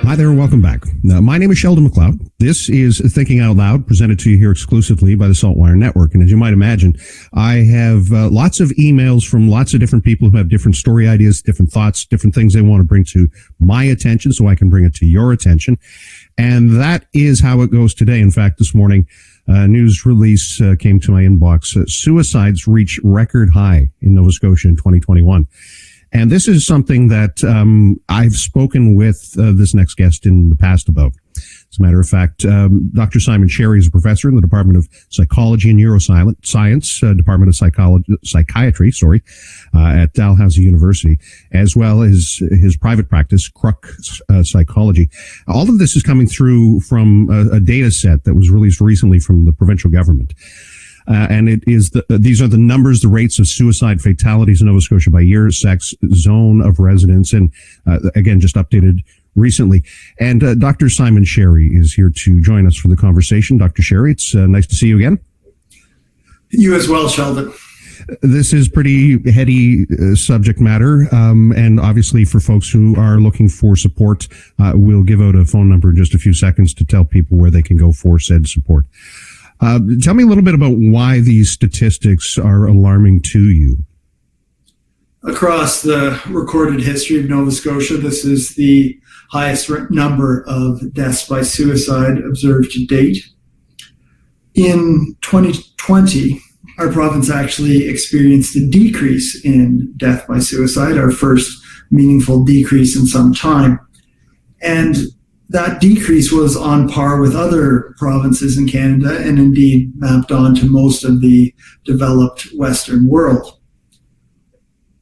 Hi there, welcome back. My name is Sheldon MacLeod. This is Thinking Out Loud, presented to you here exclusively by the Saltwire Network. And as you might imagine, I have lots of emails from lots of different people who have different story ideas, different thoughts, different things they want to bring to my attention so I can bring it to your attention. And that is how it goes today. In fact, this morning, a news release came to my inbox. Suicides reach record high in Nova Scotia in 2021. And this is something that I've spoken with this next guest in the past about. As a matter of fact, Dr. Simon Sherry is a professor in the Department of Psychology and Neuroscience, Department of Psychiatry, at Dalhousie University, as well as his private practice, Kruk Psychology. All of this is coming through from a data set that was released recently from the provincial government. And it is these are the numbers, the rates of suicide fatalities in Nova Scotia by year, sex, zone of residence, and again, just updated recently. And Dr. Simon Sherry is here to join us for the conversation. Dr. Sherry, it's nice to see you again. You as well, Sheldon. This is pretty heady subject matter, and obviously for folks who are looking for support, we'll give out a phone number in just a few seconds to tell people where they can go for said support. Tell me a little bit about why these statistics are alarming to you. Across the recorded history of Nova Scotia, this is the highest number of deaths by suicide observed to date. In 2020, our province actually experienced a decrease in death by suicide, our first meaningful decrease in some time. And that decrease was on par with other provinces in Canada and indeed mapped on to most of the developed Western world.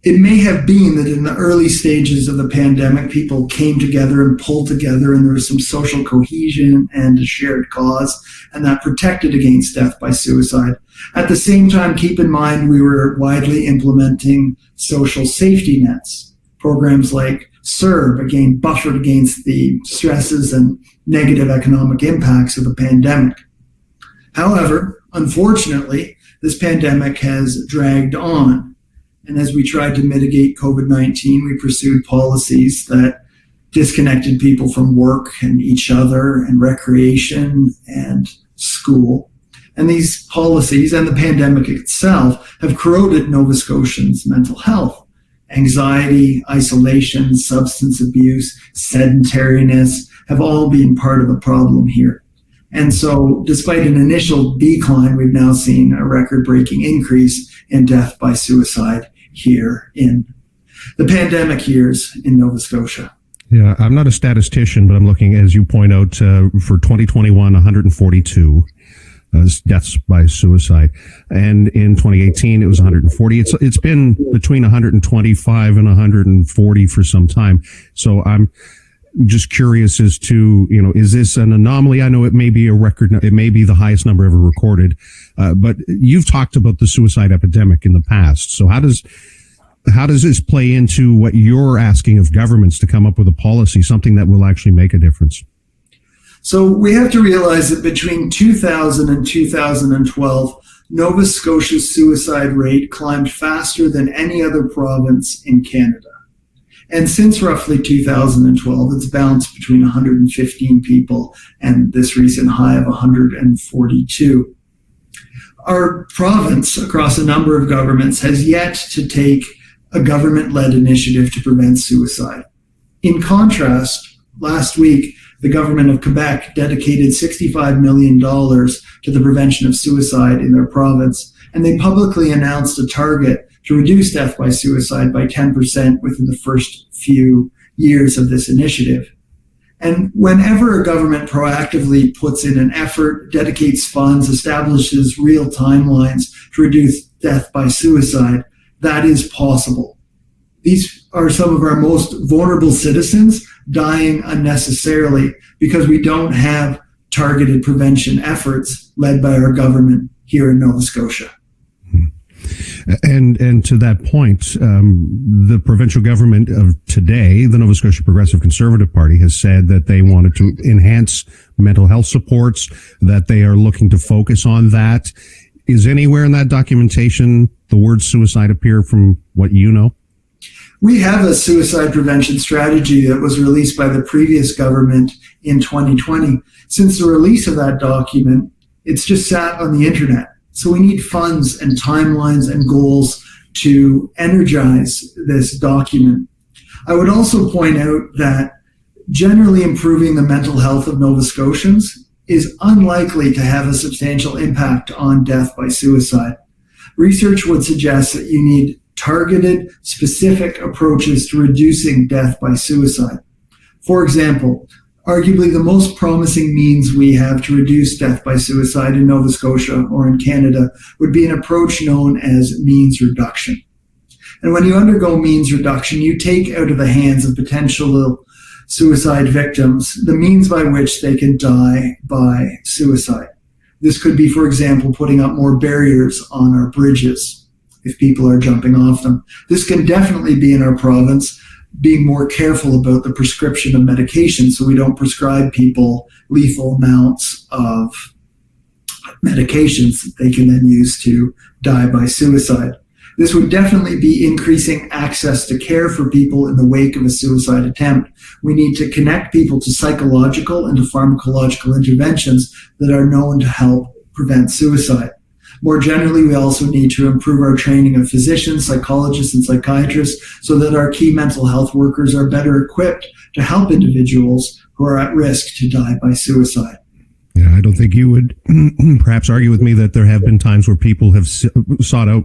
It may have been that in the early stages of the pandemic, people came together and pulled together, and there was some social cohesion and a shared cause, and that protected against death by suicide. At the same time, keep in mind, we were widely implementing social safety nets, programs like CERB, again, buffered against the stresses and negative economic impacts of the pandemic. However, unfortunately, this pandemic has dragged on. And as we tried to mitigate COVID-19, we pursued policies that disconnected people from work and each other and recreation and school. And these policies and the pandemic itself have corroded Nova Scotians' mental health. Anxiety, isolation, substance abuse, sedentariness have all been part of the problem here. And so despite an initial decline, we've now seen a record-breaking increase in death by suicide here in the pandemic years in Nova Scotia. Yeah, I'm not a statistician, but I'm looking, as you point out, for 2021, 142. Deaths by suicide, and in 2018 it was 140. It's been between 125 and 140 for some time. So I'm just curious as to, is this an anomaly? I know it may be a record, it may be the highest number ever recorded, but you've talked about the suicide epidemic in the past. So how does this play into what you're asking of governments to come up with a policy, something that will actually make a difference? So we have to realize that between 2000 and 2012, Nova Scotia's suicide rate climbed faster than any other province in Canada. And since roughly 2012, it's bounced between 115 people and this recent high of 142. Our province, across a number of governments, has yet to take a government-led initiative to prevent suicide. In contrast, last week, the government of Quebec dedicated $65 million to the prevention of suicide in their province, and they publicly announced a target to reduce death by suicide by 10% within the first few years of this initiative. And whenever a government proactively puts in an effort, dedicates funds, establishes real timelines to reduce death by suicide, that is possible. These are some of our most vulnerable citizens dying unnecessarily because we don't have targeted prevention efforts led by our government here in Nova Scotia. And to that point, the provincial government of today, the Nova Scotia Progressive Conservative Party, has said that they wanted to enhance mental health supports, that they are looking to focus on that. Is anywhere in that documentation the word suicide appear from what you know? We have a suicide prevention strategy that was released by the previous government in 2020. Since the release of that document, it's just sat on the internet. So we need funds and timelines and goals to energize this document. I would also point out that generally improving the mental health of Nova Scotians is unlikely to have a substantial impact on death by suicide. Research would suggest that you need targeted, specific approaches to reducing death by suicide. For example, arguably the most promising means we have to reduce death by suicide in Nova Scotia or in Canada would be an approach known as means reduction. And when you undergo means reduction, you take out of the hands of potential suicide victims the means by which they can die by suicide. This could be, for example, putting up more barriers on our bridges if people are jumping off them. This can definitely be in our province, being more careful about the prescription of medication so we don't prescribe people lethal amounts of medications that they can then use to die by suicide. This would definitely be increasing access to care for people in the wake of a suicide attempt. We need to connect people to psychological and to pharmacological interventions that are known to help prevent suicide. More generally, we also need to improve our training of physicians, psychologists, and psychiatrists so that our key mental health workers are better equipped to help individuals who are at risk to die by suicide. Yeah, I don't think you would perhaps argue with me that there have been times where people have sought out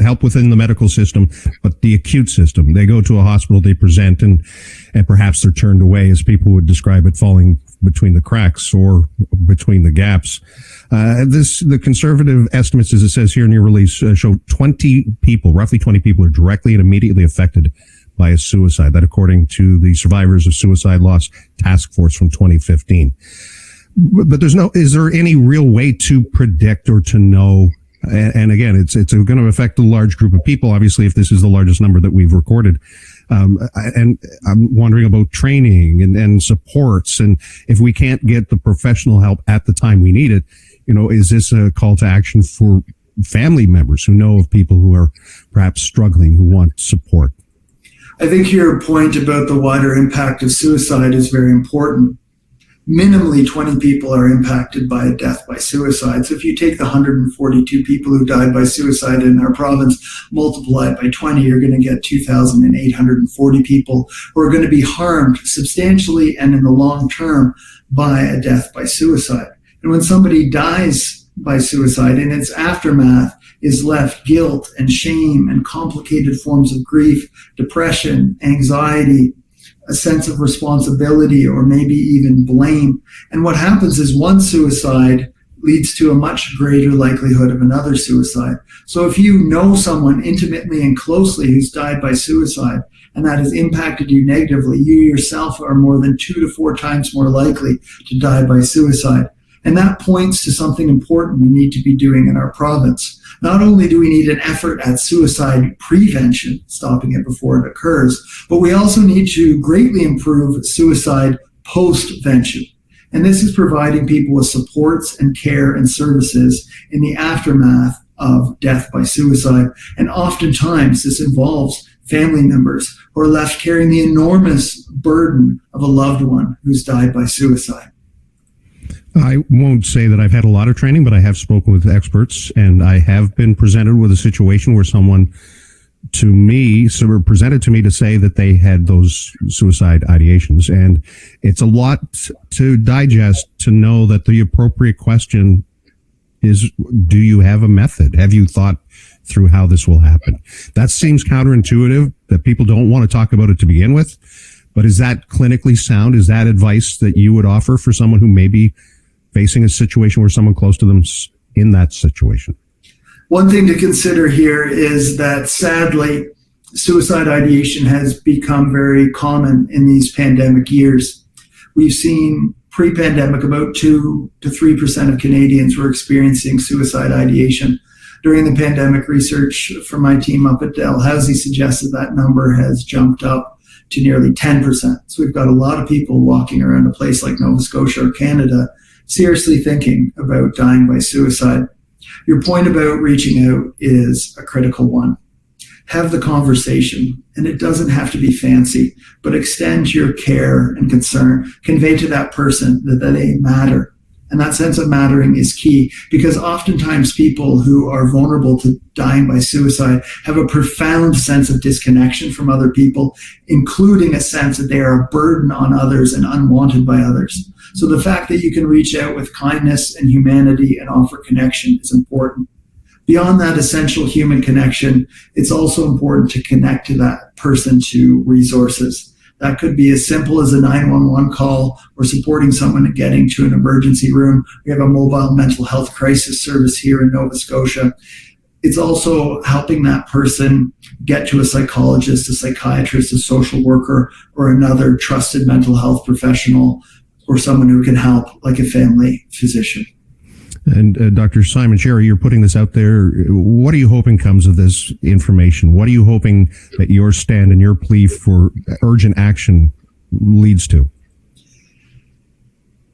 help within the medical system, but the acute system. They go to a hospital, they present, and perhaps they're turned away, as people would describe it, falling between the cracks or between the gaps. The conservative estimates, as it says here in your release, show roughly 20 people are directly and immediately affected by a suicide. That according to the Survivors of Suicide Loss Task Force from 2015. But is there any real way to predict or to know? And again, it's going to affect a large group of people, obviously, if this is the largest number that we've recorded. And I'm wondering about training and supports. And if we can't get the professional help at the time we need it, is this a call to action for family members who know of people who are perhaps struggling, who want support? I think your point about the wider impact of suicide is very important. Minimally 20 people are impacted by a death by suicide. So if you take the 142 people who died by suicide in our province, multiply it by 20, you're going to get 2,840 people who are going to be harmed substantially and in the long term by a death by suicide. And when somebody dies by suicide, in its aftermath is left guilt and shame and complicated forms of grief, depression, anxiety, a sense of responsibility, or maybe even blame. And what happens is one suicide leads to a much greater likelihood of another suicide. So if you know someone intimately and closely who's died by suicide, and that has impacted you negatively, you yourself are more than 2 to 4 times more likely to die by suicide. And that points to something important we need to be doing in our province. Not only do we need an effort at suicide prevention, stopping it before it occurs, but we also need to greatly improve suicide postvention. And this is providing people with supports and care and services in the aftermath of death by suicide. And oftentimes this involves family members who are left carrying the enormous burden of a loved one who's died by suicide. I won't say that I've had a lot of training, but I have spoken with experts, and I have been presented with a situation where someone presented to me to say that they had those suicide ideations. And it's a lot to digest to know that the appropriate question is, do you have a method? Have you thought through how this will happen? That seems counterintuitive, that people don't want to talk about it to begin with. But is that clinically sound? Is that advice that you would offer for someone who may be facing a situation where someone close to them's in that situation? One thing to consider here is that sadly, suicide ideation has become very common in these pandemic years. We've seen pre-pandemic about 2 to 3% of Canadians were experiencing suicide ideation. During the pandemic, research from my team up at Dalhousie suggested that number has jumped up to nearly 10%. So we've got a lot of people walking around a place like Nova Scotia or Canada seriously thinking about dying by suicide. Your point about reaching out is a critical one. Have the conversation, and it doesn't have to be fancy, but extend your care and concern. Convey to that person that they matter. And that sense of mattering is key, because oftentimes people who are vulnerable to dying by suicide have a profound sense of disconnection from other people, including a sense that they are a burden on others and unwanted by others. So the fact that you can reach out with kindness and humanity and offer connection is important. Beyond that essential human connection, it's also important to connect to that person to resources. That could be as simple as a 911 call or supporting someone in getting to an emergency room. We have a mobile mental health crisis service here in Nova Scotia. It's also helping that person get to a psychologist, a psychiatrist, a social worker, or another trusted mental health professional, or someone who can help, like a family physician. And Dr. Simon Sherry, you're putting this out there. What are you hoping comes of this information? What are you hoping that your stand and your plea for urgent action leads to?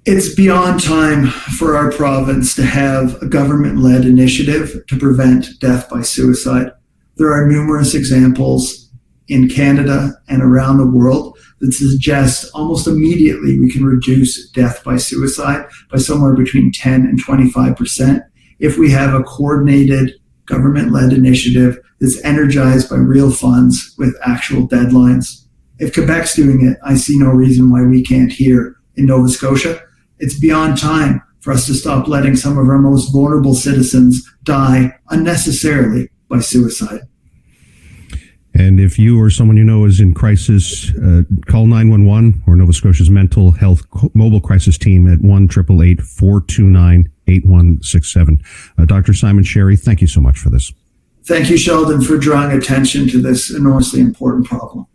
It's beyond time for our province to have a government-led initiative to prevent death by suicide. There are numerous examples in Canada and around the world that suggest almost immediately we can reduce death by suicide by somewhere between 10 and 25% if we have a coordinated government-led initiative that's energized by real funds with actual deadlines. If Quebec's doing it, I see no reason why we can't here in Nova Scotia. It's beyond time for us to stop letting some of our most vulnerable citizens die unnecessarily by suicide. And if you or someone you know is in crisis, call 911 or Nova Scotia's mental health mobile crisis team at 1-888-429-8167. Dr. Simon Sherry, thank you so much for this. Thank you, Sheldon, for drawing attention to this enormously important problem.